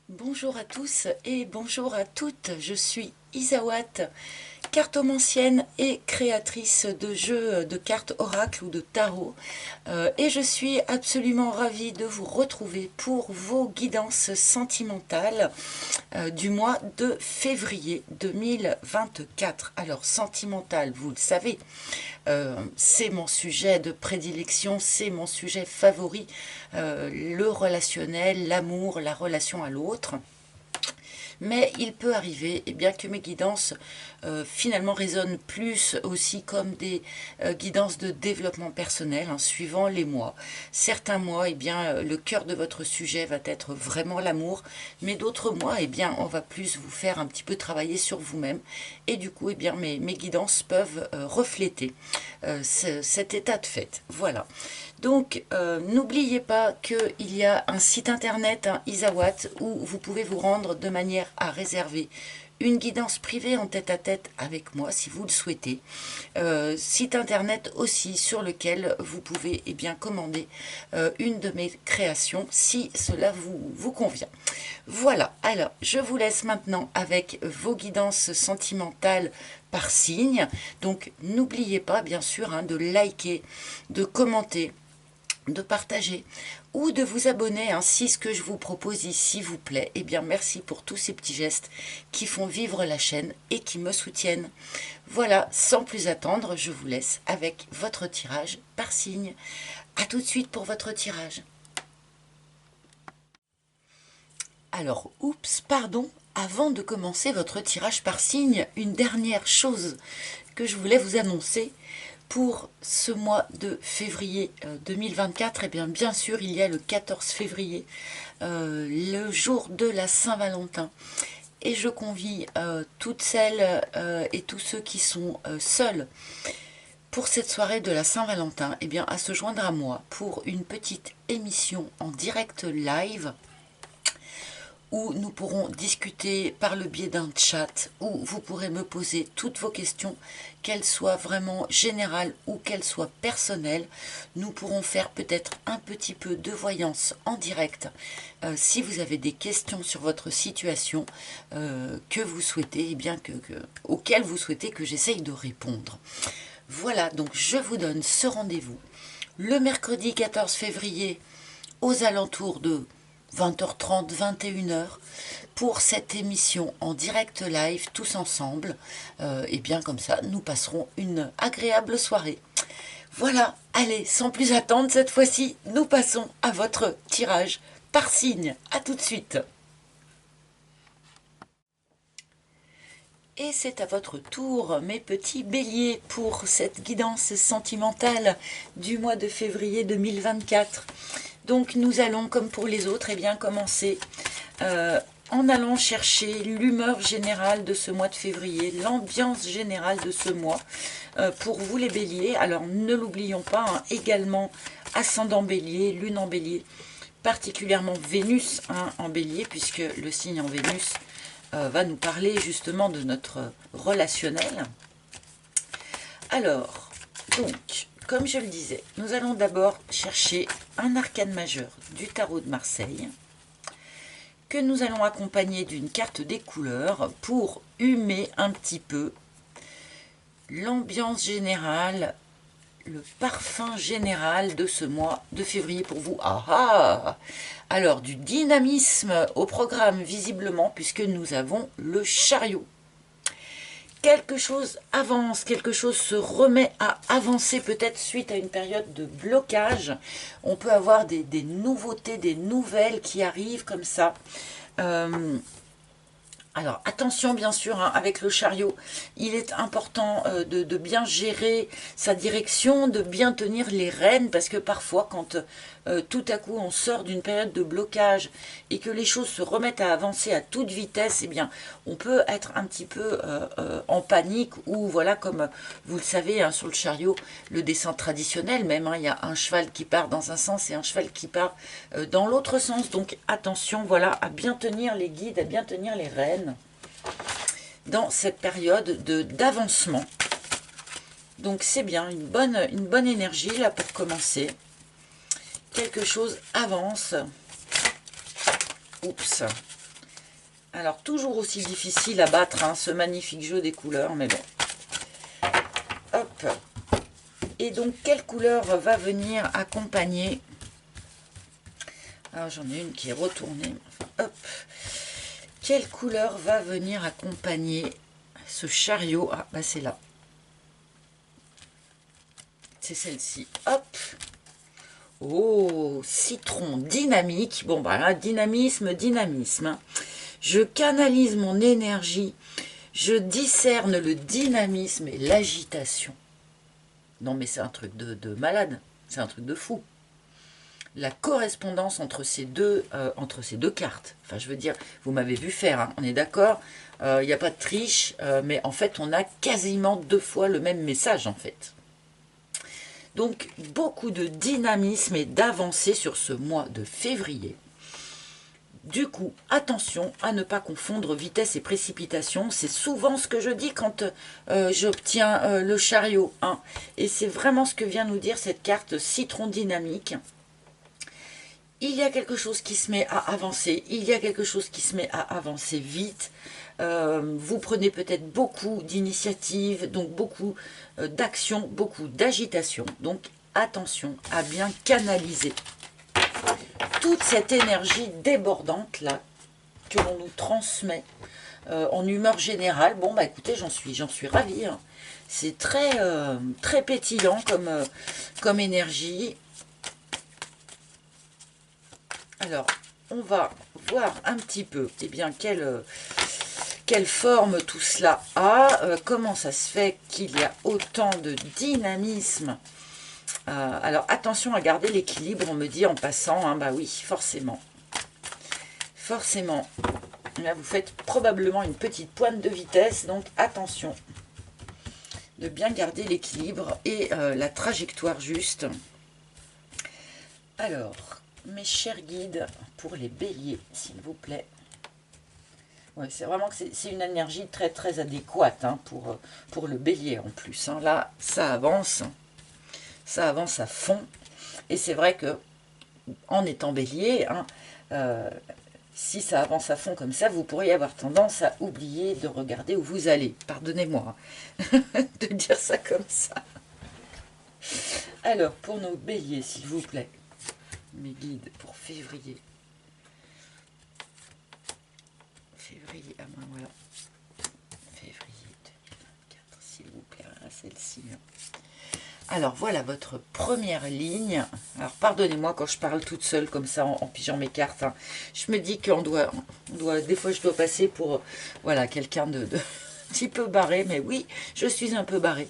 Bonjour à tous et bonjour à toutes, je suis Isawat, cartomancienne et créatrice de jeux de cartes oracle ou de tarot et je suis absolument ravie de vous retrouver pour vos guidances sentimentales du mois de février 2024. Alors sentimental, vous le savez, c'est mon sujet de prédilection, c'est mon sujet favori, le relationnel, l'amour, la relation à l'autre. Mais il peut arriver que mes guidances finalement résonnent plus aussi comme des guidances de développement personnel, suivant les mois. Certains mois, le cœur de votre sujet va être vraiment l'amour, mais d'autres mois, on va plus vous faire un petit peu travailler sur vous-même. Et du coup, mes guidances peuvent refléter cet état de fait. Voilà. Donc, n'oubliez pas qu'il y a un site internet, Isawat, où vous pouvez vous rendre de manière à réserver une guidance privée en tête-à-tête avec moi, si vous le souhaitez. Site internet aussi sur lequel vous pouvez commander une de mes créations, si cela vous convient. Voilà, alors je vous laisse maintenant avec vos guidances sentimentales par signe. Donc, n'oubliez pas, bien sûr, de liker, de commenter, de partager ou de vous abonner si ce que je vous propose ici vous plaît. Merci pour tous ces petits gestes qui font vivre la chaîne et qui me soutiennent. Voilà, sans plus attendre, je vous laisse avec votre tirage par signe. A tout de suite pour votre tirage. Alors, oups, pardon, avant de commencer votre tirage par signe, une dernière chose que je voulais vous annoncer. Pour ce mois de février 2024, bien sûr, il y a le 14 février, le jour de la Saint-Valentin. Et je convie toutes celles et tous ceux qui sont seuls pour cette soirée de la Saint-Valentin à se joindre à moi pour une petite émission en direct live où nous pourrons discuter par le biais d'un chat, où vous pourrez me poser toutes vos questions, qu'elles soient vraiment générales ou qu'elles soient personnelles. Nous pourrons faire peut-être un petit peu de voyance en direct, si vous avez des questions sur votre situation que vous souhaitez, auxquelles vous souhaitez que j'essaye de répondre. Voilà, donc je vous donne ce rendez-vous le mercredi 14 février aux alentours de 20h30, 21h, pour cette émission en direct live, tous ensemble. Comme ça, nous passerons une agréable soirée. Voilà, allez, sans plus attendre, cette fois-ci, nous passons à votre tirage par signe. À tout de suite. Et c'est à votre tour, mes petits béliers, pour cette guidance sentimentale du mois de février 2024. Donc nous allons, comme pour les autres, commencer en allant chercher l'humeur générale de ce mois de février, l'ambiance générale de ce mois pour vous les béliers. Alors ne l'oublions pas, également ascendant bélier, lune en bélier, particulièrement Vénus en bélier, puisque le signe en Vénus va nous parler justement de notre relationnel. Alors, donc, comme je le disais, nous allons d'abord chercher un arcane majeur du tarot de Marseille, que nous allons accompagner d'une carte des couleurs pour humer un petit peu l'ambiance générale, le parfum général de ce mois de février pour vous. Ah ah! Alors, du dynamisme au programme, visiblement, puisque nous avons le chariot. Quelque chose avance, quelque chose se remet à avancer, peut-être suite à une période de blocage. On peut avoir des nouveautés, des nouvelles qui arrivent comme ça. Alors attention bien sûr, avec le chariot, il est important de bien gérer sa direction, de bien tenir les rênes, parce que parfois quand tout à coup on sort d'une période de blocage et que les choses se remettent à avancer à toute vitesse, on peut être un petit peu en panique, ou voilà, comme vous le savez, sur le chariot, le dessin traditionnel même, il y a un cheval qui part dans un sens et un cheval qui part dans l'autre sens. Donc attention, voilà, à bien tenir les guides, à bien tenir les rênes dans cette période d'avancement. Donc c'est bien, une bonne énergie là pour commencer. Quelque chose avance. Oups. Alors, toujours aussi difficile à battre, hein, ce magnifique jeu des couleurs, mais bon. Hop. Et donc, quelle couleur va venir accompagner? Alors, j'en ai une qui est retournée. Enfin, hop. Quelle couleur va venir accompagner ce chariot? Ah, bah c'est là. C'est celle-ci. Hop. Oh, citron dynamique. Bon, bah là, dynamisme, dynamisme. Hein. Je canalise mon énergie. Je discerne le dynamisme et l'agitation. Non, mais c'est un truc de malade. C'est un truc de fou. La correspondance entre ces deux cartes. Enfin, je veux dire, vous m'avez vu faire, hein, on est d'accord. Il n'y a pas de triche, mais en fait, on a quasiment 2 fois le même message, en fait. Donc, beaucoup de dynamisme et d'avancée sur ce mois de février. Du coup, attention à ne pas confondre vitesse et précipitation. C'est souvent ce que je dis quand j'obtiens le chariot. Hein. Et c'est vraiment ce que vient nous dire cette carte citron dynamique. Il y a quelque chose qui se met à avancer. Il y a quelque chose qui se met à avancer vite. Vous prenez peut-être beaucoup d'initiatives, donc beaucoup d'actions, beaucoup d'agitation. Donc attention à bien canaliser toute cette énergie débordante là que l'on nous transmet en humeur générale. Bon bah écoutez, j'en suis ravie. Hein. C'est très, très pétillant comme énergie. Alors, on va voir un petit peu eh bien, quelle forme tout cela a, comment ça se fait qu'il y a autant de dynamisme. Alors, attention à garder l'équilibre, on me dit en passant, hein, bah oui, forcément. Forcément. Là, vous faites probablement une petite pointe de vitesse, donc attention de bien garder l'équilibre et la trajectoire juste. Alors, mes chers guides, pour les béliers, s'il vous plaît. Ouais, c'est vraiment que c'est une énergie très très adéquate hein, pour le bélier en plus. Hein. Là, ça avance à fond. Et c'est vrai que en étant bélier, hein, si ça avance à fond comme ça, vous pourriez avoir tendance à oublier de regarder où vous allez. Pardonnez-moi hein, de dire ça comme ça. Alors, pour nos béliers, s'il vous plaît, mes guides pour février. Février, ah ben voilà. Février 2024, s'il vous plaît, celle-ci. Alors voilà votre première ligne. Alors pardonnez-moi quand je parle toute seule comme ça en pigeant mes cartes. Hein. Je me dis qu'on doit, des fois je dois passer pour voilà quelqu'un de petit peu barré, mais oui, je suis un peu barré.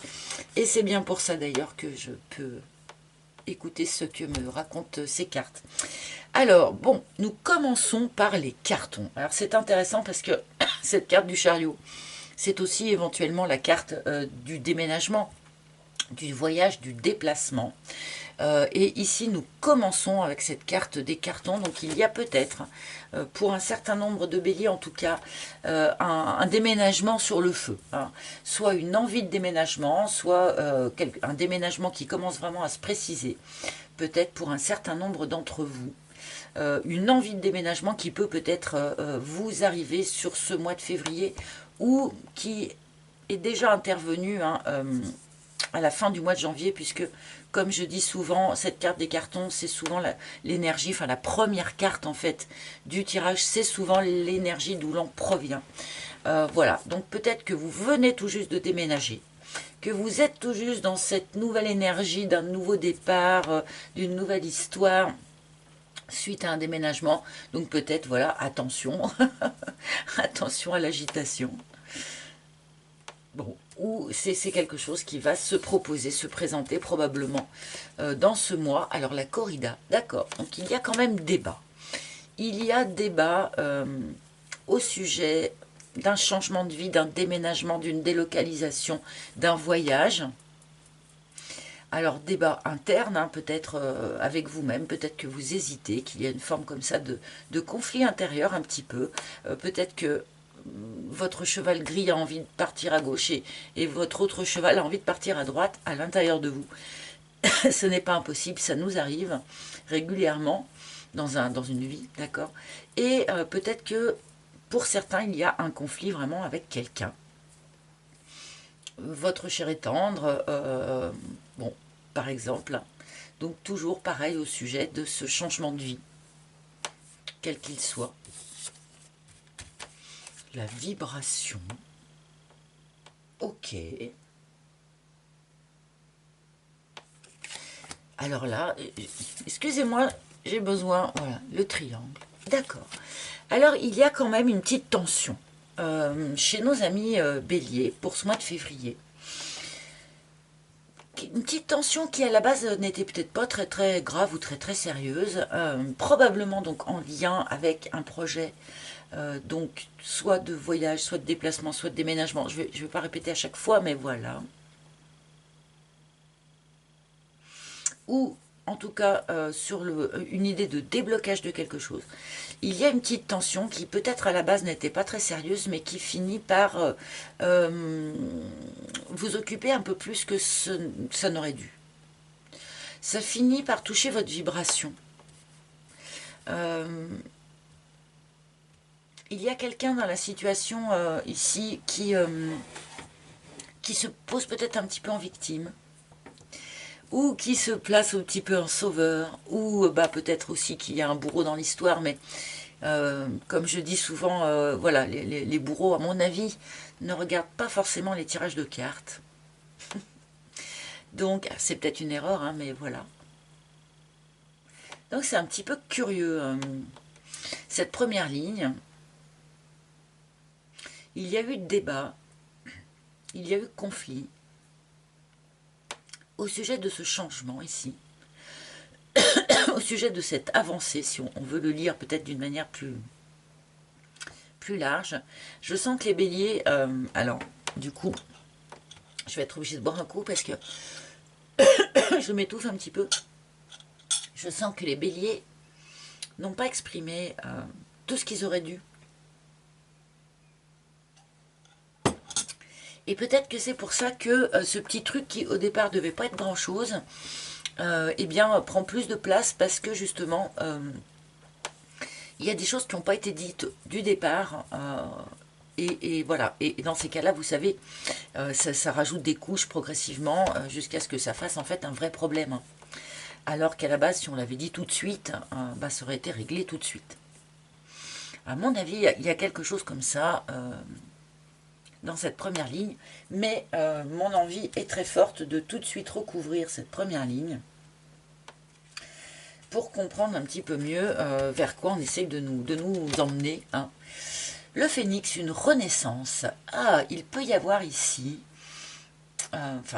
Et c'est bien pour ça d'ailleurs que je peux écouter ce que me racontent ces cartes. Alors, bon, nous commençons par les cartons. Alors, c'est intéressant parce que cette carte du chariot, c'est aussi éventuellement la carte du déménagement, du voyage, du déplacement. Et ici, nous commençons avec cette carte des cartons. Donc, il y a peut-être, pour un certain nombre de béliers en tout cas, un déménagement sur le feu. Hein. Soit une envie de déménagement, soit un déménagement qui commence vraiment à se préciser. Peut-être pour un certain nombre d'entre vous. Une envie de déménagement qui peut peut-être vous arriver sur ce mois de février ou qui est déjà intervenu hein, à la fin du mois de janvier, puisque comme je dis souvent, cette carte des cartons, c'est souvent l'énergie, enfin la première carte en fait du tirage, c'est souvent l'énergie d'où l'on provient. Voilà, donc peut-être que vous venez tout juste de déménager, que vous êtes tout juste dans cette nouvelle énergie d'un nouveau départ, d'une nouvelle histoire, suite à un déménagement. Donc peut-être, voilà, attention, attention à l'agitation. Bon, ou c'est quelque chose qui va se proposer, se présenter probablement dans ce mois. Alors la corrida, d'accord, donc il y a quand même débat. Il y a débat au sujet d'un changement de vie, d'un déménagement, d'une délocalisation, d'un voyage. Alors, débat interne, hein, peut-être avec vous-même, peut-être que vous hésitez, qu'il y a une forme comme ça de conflit intérieur un petit peu. Peut-être que votre cheval gris a envie de partir à gauche et votre autre cheval a envie de partir à droite à l'intérieur de vous. Ce n'est pas impossible, ça nous arrive régulièrement dans une vie, d'accord. Et peut-être que pour certains, il y a un conflit vraiment avec quelqu'un. Votre cher et tendre, bon, par exemple. Donc toujours pareil au sujet de ce changement de vie, quel qu'il soit. La vibration. Ok. Alors là, excusez-moi, j'ai besoin... Voilà, le triangle. D'accord. Alors, il y a quand même une petite tension chez nos amis béliers pour ce mois de février. Une petite tension qui, à la base, n'était peut-être pas très très grave ou très très sérieuse. Probablement donc en lien avec un projet, donc soit de voyage, soit de déplacement, soit de déménagement. Je vais pas répéter à chaque fois, mais voilà. Ou en tout cas sur une idée de déblocage de quelque chose. Il y a une petite tension qui peut-être à la base n'était pas très sérieuse, mais qui finit par vous occuper un peu plus que ça n'aurait dû. Ça finit par toucher votre vibration. Il y a quelqu'un dans la situation ici qui se pose peut-être un petit peu en victime, ou qui se place un petit peu en sauveur, ou peut-être aussi qu'il y a un bourreau dans l'histoire, mais comme je dis souvent, voilà, les bourreaux, à mon avis, ne regardent pas forcément les tirages de cartes. Donc, c'est peut-être une erreur, hein, mais voilà. Donc, c'est un petit peu curieux, cette première ligne. Il y a eu débat, il y a eu conflit au sujet de ce changement ici, au sujet de cette avancée, si on veut le lire peut-être d'une manière plus large. Je sens que les béliers, alors du coup, je vais être obligée de boire un coup parce que je m'étouffe un petit peu. Je sens que les béliers n'ont pas exprimé tout ce qu'ils auraient dû. Et peut-être que c'est pour ça que ce petit truc qui au départ devait pas être grand chose, eh bien prend plus de place parce que justement il y a des choses qui n'ont pas été dites du départ. Et voilà, et dans ces cas-là, vous savez, ça rajoute des couches progressivement jusqu'à ce que ça fasse en fait un vrai problème. Alors qu'à la base, si on l'avait dit tout de suite, ça aurait été réglé tout de suite. À mon avis, il y a quelque chose comme ça dans cette première ligne, mais mon envie est très forte de tout de suite recouvrir cette première ligne pour comprendre un petit peu mieux vers quoi on essaye de nous emmener. Hein. Le phénix, une renaissance. Ah, il peut y avoir ici,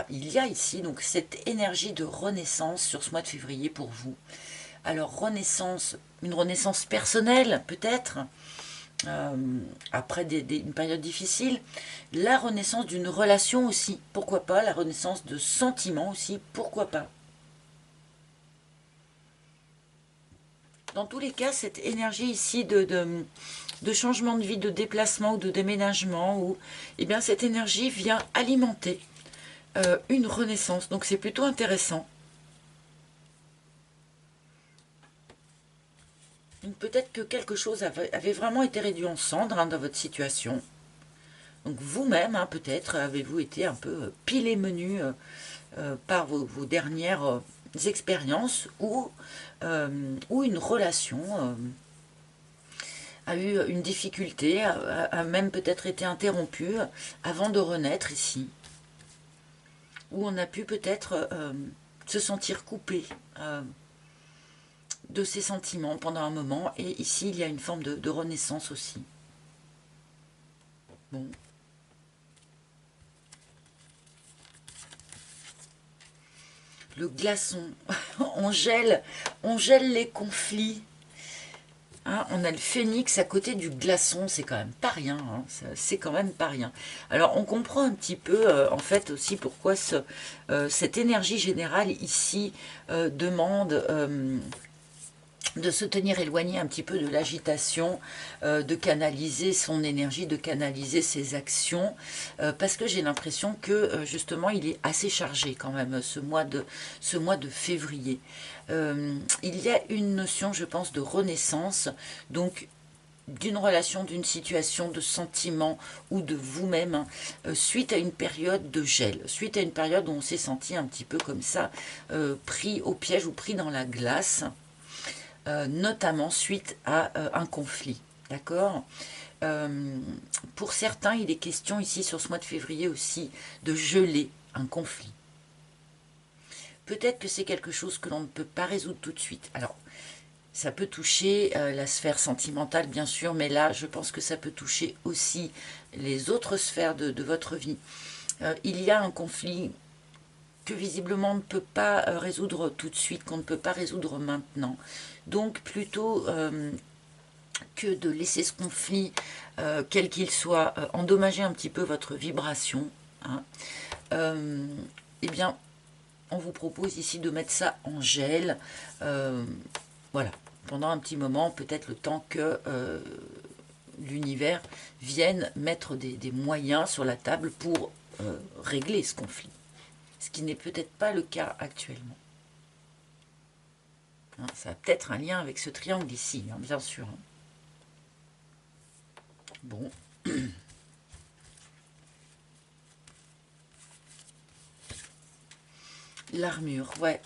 il y a ici donc cette énergie de renaissance sur ce mois de février pour vous. Alors, renaissance, une renaissance personnelle peut-être, après une période difficile, la renaissance d'une relation aussi, pourquoi pas, la renaissance de sentiments aussi, pourquoi pas. Dans tous les cas, cette énergie ici de changement de vie, de déplacement ou de déménagement, eh bien, cette énergie vient alimenter une renaissance. Donc c'est plutôt intéressant. Peut-être que quelque chose avait vraiment été réduit en cendres dans votre situation. Donc vous-même, peut-être, avez-vous été un peu pilé menu par vos dernières expériences ou une relation a eu une difficulté, a même peut-être été interrompue avant de renaître ici. Où on a pu peut-être se sentir coupé de ses sentiments pendant un moment. Et ici, il y a une forme de renaissance aussi. Bon. Le glaçon. on gèle les conflits. Hein, on a le phénix à côté du glaçon, c'est quand même pas rien. Hein, c'est quand même pas rien. Alors on comprend un petit peu en fait aussi pourquoi cette énergie générale ici demande de se tenir éloigné un petit peu de l'agitation, de canaliser son énergie, de canaliser ses actions, parce que j'ai l'impression que justement il est assez chargé quand même ce mois de février. Il y a une notion, je pense, de renaissance, donc d'une relation, d'une situation, de sentiment ou de vous-même, hein, suite à une période de gel, suite à une période où on s'est senti un petit peu comme ça, pris au piège ou pris dans la glace, notamment suite à un conflit, d'accord. Pour certains, il est question ici sur ce mois de février aussi de geler un conflit. Peut-être que c'est quelque chose que l'on ne peut pas résoudre tout de suite. Alors, ça peut toucher la sphère sentimentale, bien sûr, mais là, je pense que ça peut toucher aussi les autres sphères de votre vie. Il y a un conflit que visiblement on ne peut pas résoudre tout de suite, qu'on ne peut pas résoudre maintenant. Donc, plutôt que de laisser ce conflit, quel qu'il soit, endommager un petit peu votre vibration, hein, eh bien, on vous propose ici de mettre ça en gel, voilà, pendant un petit moment, peut-être le temps que l'univers vienne mettre des moyens sur la table pour régler ce conflit. Ce qui n'est peut-être pas le cas actuellement. Hein, ça a peut-être un lien avec ce triangle ici, hein, bien sûr. Hein. Bon. L'armure, ouais.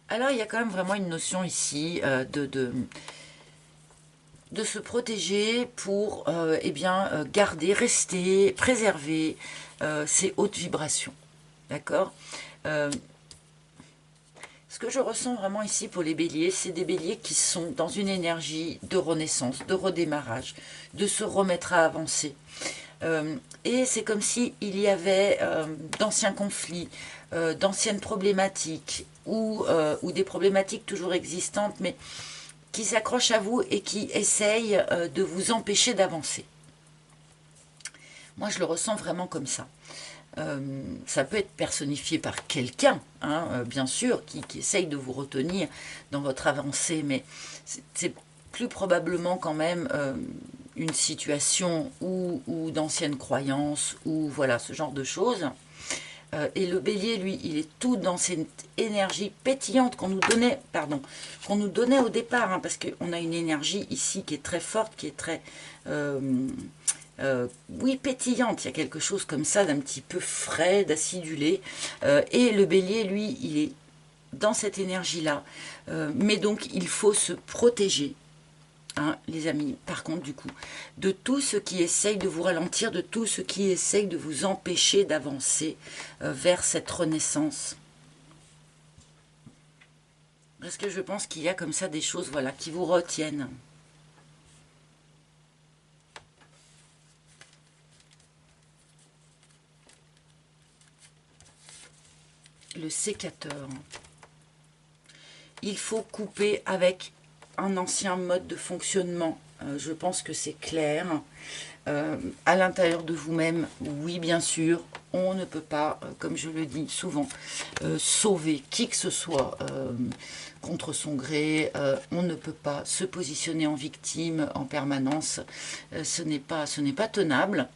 Alors, il y a quand même vraiment une notion ici de se protéger pour eh bien, garder, rester, préserver ces hautes vibrations. D'accord. Ce que je ressens vraiment ici pour les béliers, c'est des béliers qui sont dans une énergie de renaissance, de redémarrage, de se remettre à avancer. Et c'est comme s'il y avait d'anciens conflits, d'anciennes problématiques, ou des problématiques toujours existantes, mais qui s'accrochent à vous et qui essayent de vous empêcher d'avancer. Moi, je le ressens vraiment comme ça. Ça peut être personnifié par quelqu'un, hein, bien sûr, qui essaye de vous retenir dans votre avancée, mais c'est plus probablement quand même une situation ou d'anciennes croyances, ou voilà, ce genre de choses. Et le bélier, lui, il est tout dans cette énergie pétillante qu'on nous donnait, qu'on nous donnait au départ, hein, parce qu'on a une énergie ici qui est très forte, qui est très... oui, pétillante, il y a quelque chose comme ça d'un petit peu frais, d'acidulé. Et le bélier, lui, il est dans cette énergie-là. Mais donc, il faut se protéger. Hein, les amis, par contre, du coup, de tout ce qui essaye de vous ralentir, de tout ce qui essaye de vous empêcher d'avancer vers cette renaissance. Parce que je pense qu'il y a comme ça des choses, voilà, qui vous retiennent. Le sécateur. Il faut couper avec un ancien mode de fonctionnement. Je pense que c'est clair. À l'intérieur de vous-même, oui, bien sûr, on ne peut pas, comme je le dis souvent, sauver qui que ce soit contre son gré. On ne peut pas se positionner en victime en permanence. Ce n'est pas tenable.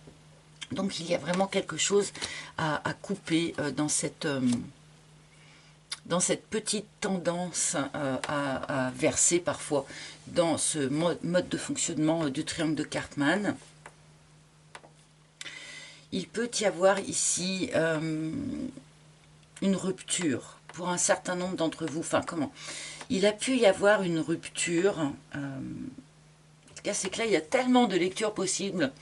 Donc, il y a vraiment quelque chose à couper dans cette petite tendance à verser parfois dans ce mode de fonctionnement du triangle de Cartman. Il peut y avoir ici une rupture pour un certain nombre d'entre vous. Enfin, comment? Il a pu y avoir une rupture. En tout cas, c'est que là, il y a tellement de lectures possibles.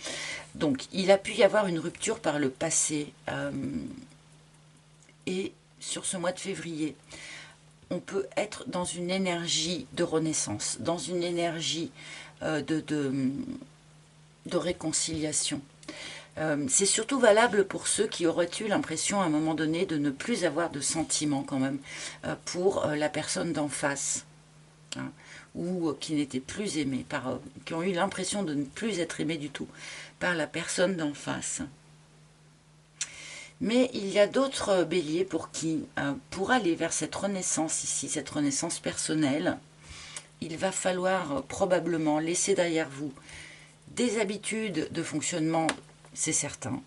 Donc, il a pu y avoir une rupture par le passé. Et sur ce mois de février, on peut être dans une énergie de renaissance, dans une énergie de réconciliation. C'est surtout valable pour ceux qui auraient eu l'impression à un moment donné de ne plus avoir de sentiments quand même pour la personne d'en face, hein, ou qui n'étaient plus aimés, qui ont eu l'impression de ne plus être aimés du tout par la personne d'en face. Mais il y a d'autres béliers pour qui, pour aller vers cette renaissance ici, cette renaissance personnelle, il va falloir probablement laisser derrière vous des habitudes de fonctionnement, c'est certain,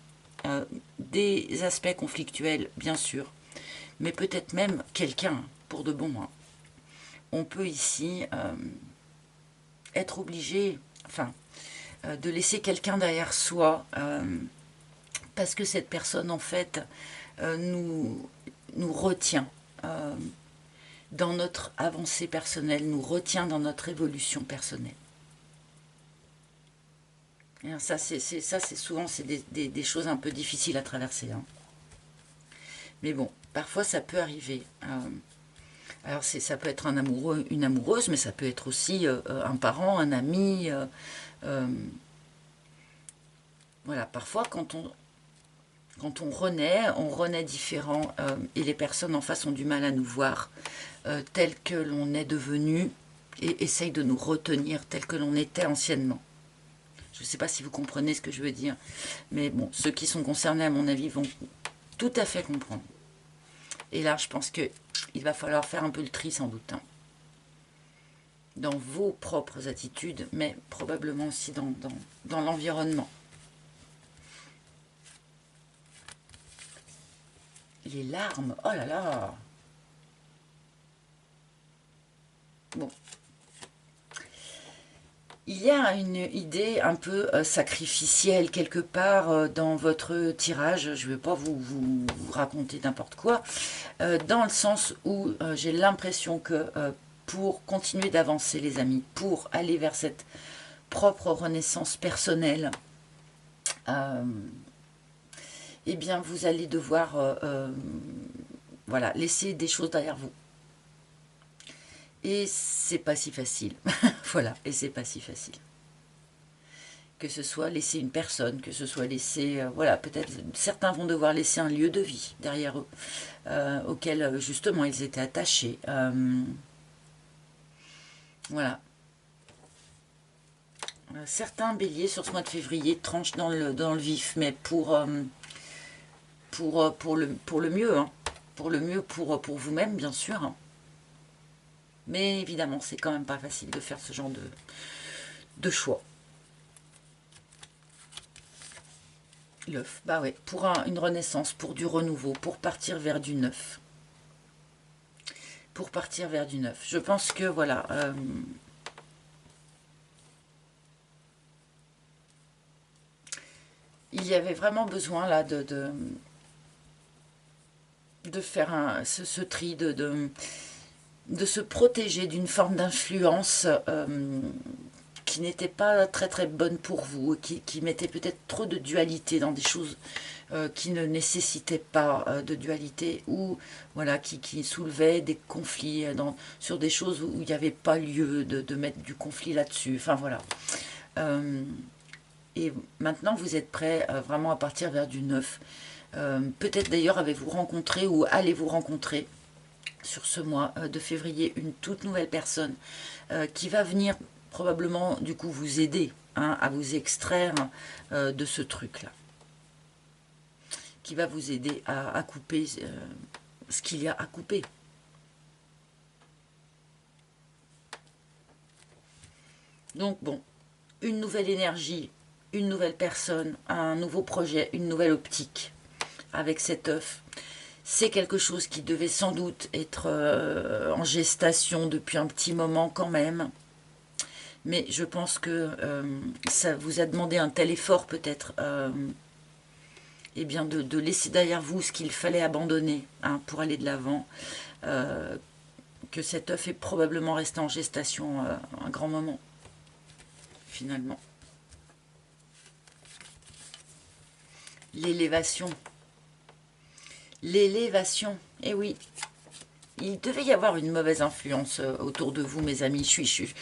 des aspects conflictuels, bien sûr, mais peut-être même quelqu'un pour de bon. Hein. On peut ici être obligé, enfin, de laisser quelqu'un derrière soi, parce que cette personne, en fait, nous retient dans notre avancée personnelle, nous retient dans notre évolution personnelle. Et ça, c'est souvent des choses un peu difficiles à traverser. Hein. Mais bon, parfois ça peut arriver. Alors ça peut être un amoureux, une amoureuse, mais ça peut être aussi un parent, un ami. Voilà, parfois quand on renaît différent et les personnes en face ont du mal à nous voir tel que l'on est devenu et essayent de nous retenir tel que l'on était anciennement. Je ne sais pas si vous comprenez ce que je veux dire, mais bon, ceux qui sont concernés, à mon avis, vont tout à fait comprendre. Et là, je pense qu'il va falloir faire un peu le tri, sans doute, hein, dans vos propres attitudes, mais probablement aussi dans l'environnement. Les larmes, oh là là. Bon. Il y a une idée un peu sacrificielle quelque part dans votre tirage. Je ne vais pas vous raconter n'importe quoi. Dans le sens où j'ai l'impression que pour continuer d'avancer, les amis, pour aller vers cette propre renaissance personnelle, eh bien, vous allez devoir voilà, laisser des choses derrière vous. Et c'est pas si facile. Voilà, et c'est pas si facile. Que ce soit laisser une personne, que ce soit laisser... voilà, peut-être certains vont devoir laisser un lieu de vie derrière eux, auquel justement ils étaient attachés. Voilà. Certains béliers sur ce mois de février tranchent dans le vif, mais pour le mieux, hein. Pour le mieux pour vous-même, bien sûr. Hein. Mais évidemment, c'est quand même pas facile de faire ce genre de choix. L'œuf, bah ouais, pour une renaissance, pour du renouveau, pour partir vers du neuf. Pour partir vers du neuf. Je pense que, voilà... il y avait vraiment besoin, là, de faire ce tri, de se protéger d'une forme d'influence qui n'était pas très très bonne pour vous, qui mettait peut-être trop de dualité dans des choses qui ne nécessitaient pas de dualité, ou voilà, qui soulevait des conflits sur des choses où il n'y avait pas lieu de mettre du conflit là-dessus. Enfin voilà. Et maintenant vous êtes prêts vraiment à partir vers du neuf. Peut-être d'ailleurs avez-vous rencontré ou allez-vous rencontrer sur ce mois de février une toute nouvelle personne qui va venir probablement du coup vous aider hein, à vous extraire de ce truc là, qui va vous aider à couper ce qu'il y a à couper. Donc bon, une nouvelle énergie, une nouvelle personne, un nouveau projet, une nouvelle optique avec cet œuf. C'est quelque chose qui devait sans doute être en gestation depuis un petit moment quand même. Mais je pense que ça vous a demandé un tel effort peut-être eh bien de laisser derrière vous ce qu'il fallait abandonner hein, pour aller de l'avant. Que cet œuf est probablement resté en gestation un grand moment, finalement. L'élévation. L'élévation, eh oui. Il devait y avoir une mauvaise influence autour de vous, mes amis. Je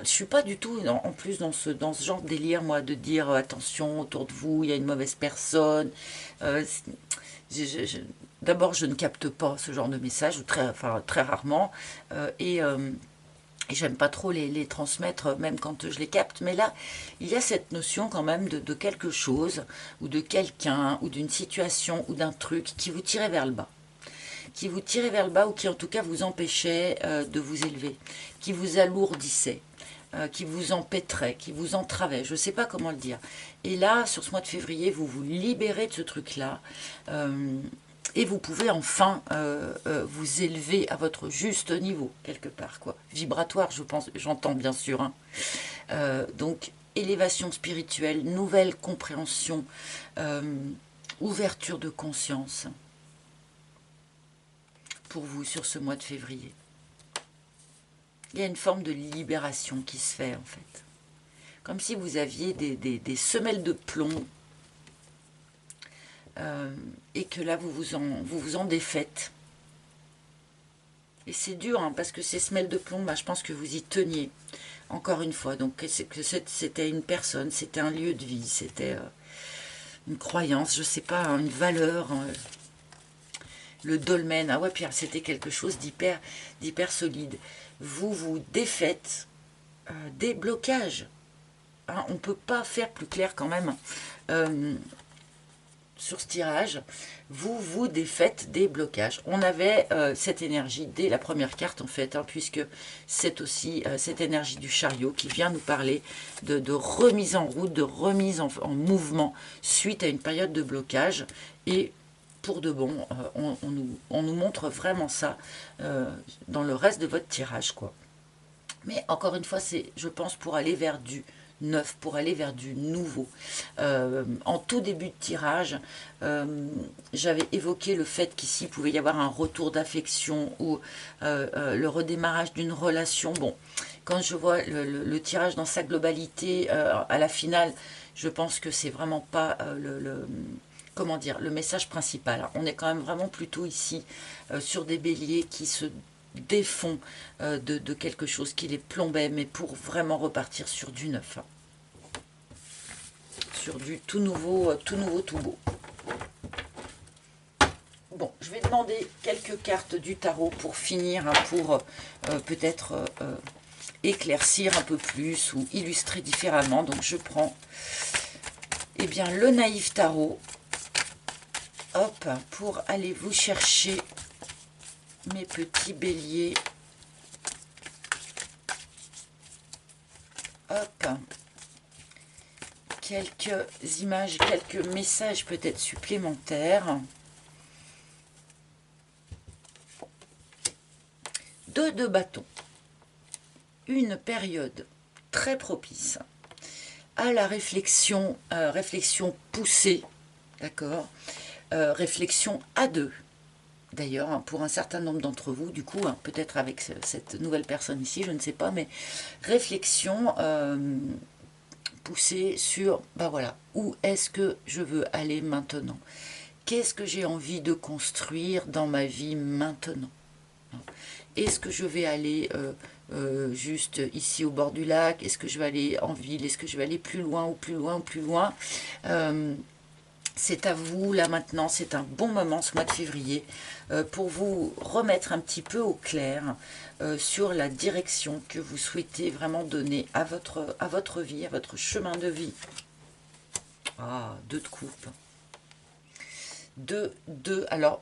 suis pas du tout, en plus, dans ce genre de délire, moi, de dire attention, autour de vous, il y a une mauvaise personne. D'abord, je ne capte pas ce genre de message, ou très rarement. Et j'aime pas trop les transmettre, même quand je les capte. Mais là, il y a cette notion quand même de quelque chose, ou de quelqu'un, ou d'une situation, ou d'un truc qui vous tirait vers le bas. Qui vous tirait vers le bas, ou qui en tout cas vous empêchait de vous élever. Qui vous alourdissait. Qui vous empêtrait, qui vous entravait. Je ne sais pas comment le dire. Et là, sur ce mois de février, vous vous libérez de ce truc-là. Et vous pouvez enfin vous élever à votre juste niveau, quelque part, quoi. Vibratoire, je pense, j'entends bien sûr. Hein. Donc, élévation spirituelle, nouvelle compréhension, ouverture de conscience pour vous sur ce mois de février. Il y a une forme de libération qui se fait, en fait. Comme si vous aviez des semelles de plomb et que là, vous vous en défaites. Et c'est dur, hein, parce que ces semelles de plomb, bah, je pense que vous y teniez, encore une fois. Donc, c'était une personne, c'était un lieu de vie, c'était une croyance, je ne sais pas, hein, une valeur. Le dolmen, ah ouais, Pierre, c'était quelque chose d'hyper solide. Vous vous défaites des blocages. Hein, on ne peut pas faire plus clair quand même. Sur ce tirage, vous vous défaites des blocages. On avait cette énergie dès la première carte en fait, hein, puisque c'est aussi cette énergie du chariot qui vient nous parler de remise en route, de remise en mouvement suite à une période de blocage. Et pour de bon, on nous montre vraiment ça dans le reste de votre tirage, quoi. Mais encore une fois, c'est, je pense, pour aller vers du neuf, pour aller vers du nouveau. En tout début de tirage, j'avais évoqué le fait qu'ici, il pouvait y avoir un retour d'affection ou le redémarrage d'une relation. Bon, quand je vois le tirage dans sa globalité, à la finale, je pense que c'est vraiment pas comment dire, le message principal. On est quand même vraiment plutôt ici sur des béliers qui se défont de quelque chose qui les plombait, mais pour vraiment repartir sur du neuf. Hein. Sur du tout nouveau, tout beau. Bon, je vais demander quelques cartes du tarot pour finir, hein, pour peut-être éclaircir un peu plus ou illustrer différemment. Donc je prends eh bien, le naïf tarot, hop, pour aller vous chercher mes petits béliers. Hop. Quelques images, quelques messages peut-être supplémentaires. 2 de bâton. Une période très propice à la réflexion, réflexion poussée, d'accord, réflexion à deux. D'ailleurs, hein, pour un certain nombre d'entre vous, du coup, hein, peut-être avec cette nouvelle personne ici, je ne sais pas, mais réflexion poussée sur, ben voilà, où est-ce que je veux aller maintenant? Qu'est-ce que j'ai envie de construire dans ma vie maintenant? Est-ce que je vais aller juste ici au bord du lac? Est-ce que je vais aller en ville? Est-ce que je vais aller plus loin ou plus loin ou plus loin? C'est à vous, là maintenant, c'est un bon moment ce mois de février pour vous remettre un petit peu au clair sur la direction que vous souhaitez vraiment donner à votre vie, à votre chemin de vie. Ah, 2 de coupe. 2, alors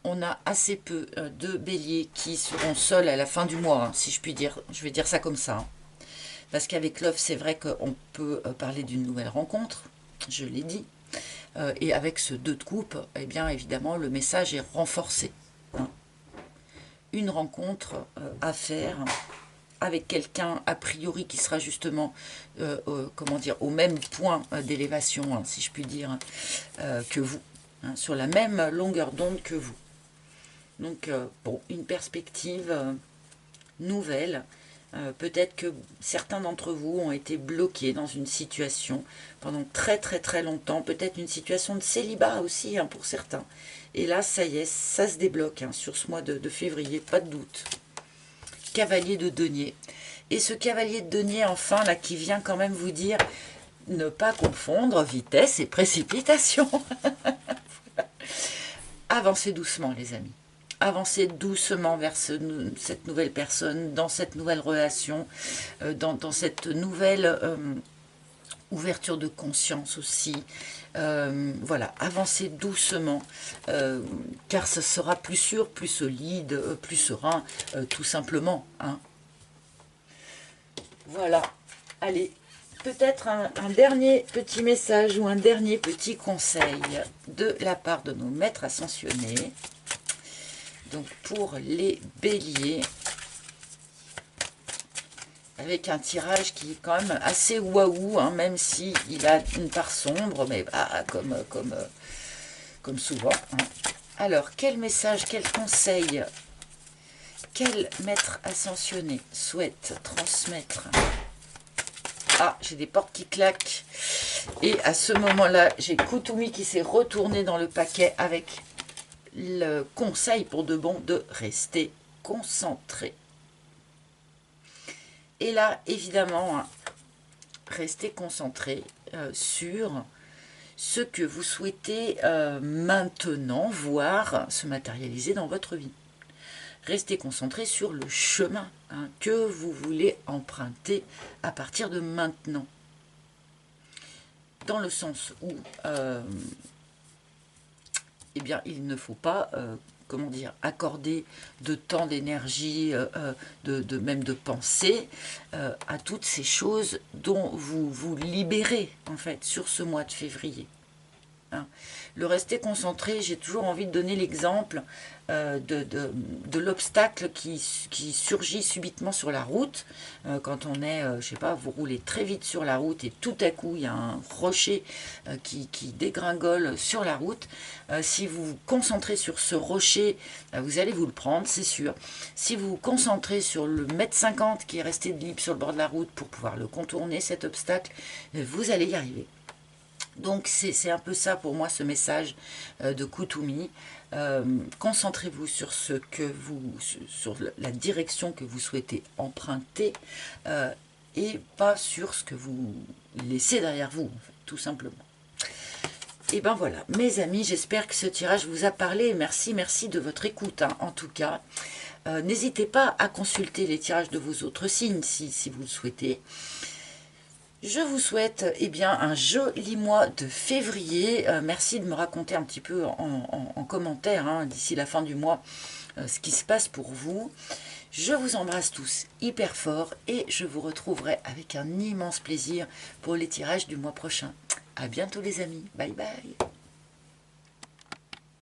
on a assez peu de béliers qui seront seuls à la fin du mois, hein, si je puis dire, je vais dire ça comme ça. Hein. Parce qu'avec l'œuf, c'est vrai qu'on peut parler d'une nouvelle rencontre, je l'ai dit. Et avec ce 2 de coupe, eh bien évidemment, le message est renforcé. Hein. Une rencontre à faire avec quelqu'un, a priori, qui sera justement, comment dire, au même point d'élévation, hein, si je puis dire, que vous. Hein, sur la même longueur d'onde que vous. Donc, bon, une perspective nouvelle. Peut-être que certains d'entre vous ont été bloqués dans une situation pendant très très très longtemps, peut-être une situation de célibat aussi hein, pour certains. Et là, ça y est, ça se débloque hein, sur ce mois de février, pas de doute. Cavalier de denier. Et ce cavalier de denier, enfin, là, qui vient quand même vous dire ne pas confondre vitesse et précipitation. Avancez doucement, les amis. Avancez doucement vers cette nouvelle personne, dans cette nouvelle relation, dans cette nouvelle ouverture de conscience aussi. Voilà, avancez doucement, car ce sera plus sûr, plus solide, plus serein, tout simplement. Hein. Voilà, allez, peut-être un dernier petit message ou un dernier petit conseil de la part de nos maîtres ascensionnés. Donc pour les béliers, avec un tirage qui est quand même assez waouh, hein, même si il a une part sombre, mais bah, comme souvent. Hein. Alors, quel message, quel conseil, quel maître ascensionné souhaite transmettre? Ah, j'ai des portes qui claquent. Et à ce moment-là, j'ai Kuthumi qui s'est retourné dans le paquet avec le conseil pour de bon de rester concentré. Et là, évidemment, hein, restez concentré sur ce que vous souhaitez maintenant voir se matérialiser dans votre vie. Restez concentré sur le chemin hein, que vous voulez emprunter à partir de maintenant. Dans le sens où eh bien, il ne faut pas comment dire, accorder de temps, d'énergie, même de pensée à toutes ces choses dont vous vous libérez en fait sur ce mois de février. Hein. Le rester concentré, j'ai toujours envie de donner l'exemple de l'obstacle qui surgit subitement sur la route. Quand on est, je sais pas, vous roulez très vite sur la route et tout à coup il y a un rocher qui dégringole sur la route. Si vous vous concentrez sur ce rocher, vous allez vous le prendre, c'est sûr. Si vous vous concentrez sur le mètre 50 qui est resté libre sur le bord de la route pour pouvoir le contourner, cet obstacle, vous allez y arriver. Donc c'est un peu ça pour moi ce message de Kuthumi. Concentrez-vous sur sur la direction que vous souhaitez emprunter et pas sur ce que vous laissez derrière vous, en fait, tout simplement. Et ben voilà, mes amis, j'espère que ce tirage vous a parlé. Merci de votre écoute, hein, en tout cas. N'hésitez pas à consulter les tirages de vos autres signes si vous le souhaitez. Je vous souhaite eh bien, un joli mois de février. Merci de me raconter un petit peu en commentaire hein, d'ici la fin du mois ce qui se passe pour vous. Je vous embrasse tous hyper fort et je vous retrouverai avec un immense plaisir pour les tirages du mois prochain. À bientôt les amis. Bye bye.